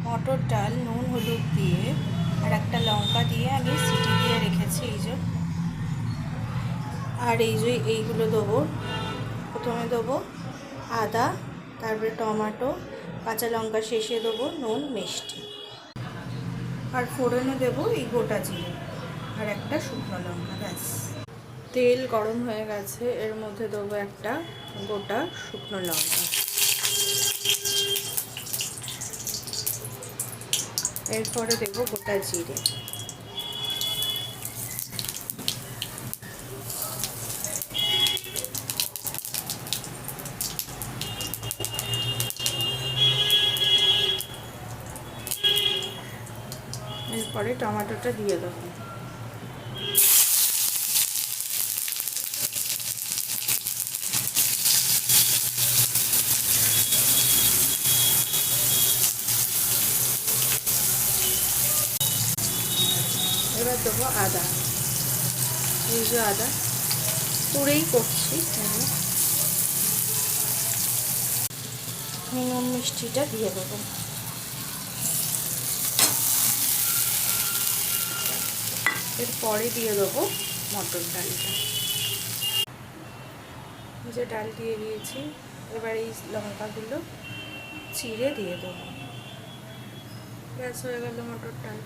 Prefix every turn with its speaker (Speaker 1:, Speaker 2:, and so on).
Speaker 1: মটর ডাল নুন হলুদ দিয়ে আর একটা লঙ্কা দিয়ে আমি সিটি দিয়ে রেখেছি। এই যে, আর এই যে এইগুলো দেবো। প্রথমে দেবো আদা, তারপরে টমেটো, কাঁচা লঙ্কা শেষে দেবো, নুন মিষ্টি, আর ফোড়নে দেবো এই গোটা জিরে আর একটা শুকনো লঙ্কা। ব্যাস। তেল গরম হয়ে গেছে, এর মধ্যে দেবো একটা গোটা শুকনো লঙ্কা, এরপরে দেবো গোটা জিরে, এরপরে টমেটোটা দিয়ে দেবো। এবার দেবো আদা, এই যে আদা পুরেই করছি। নুন মিষ্টিটা দিয়ে দেবো। এরপরে দিয়ে দেবো মটর ডালটা, যে ডাল দিয়ে দিয়েছি। এবার এই লঙ্কাগুলো চিড়ে দিয়ে দেবো। ব্যাস, হয়ে গেল মটর ডাল।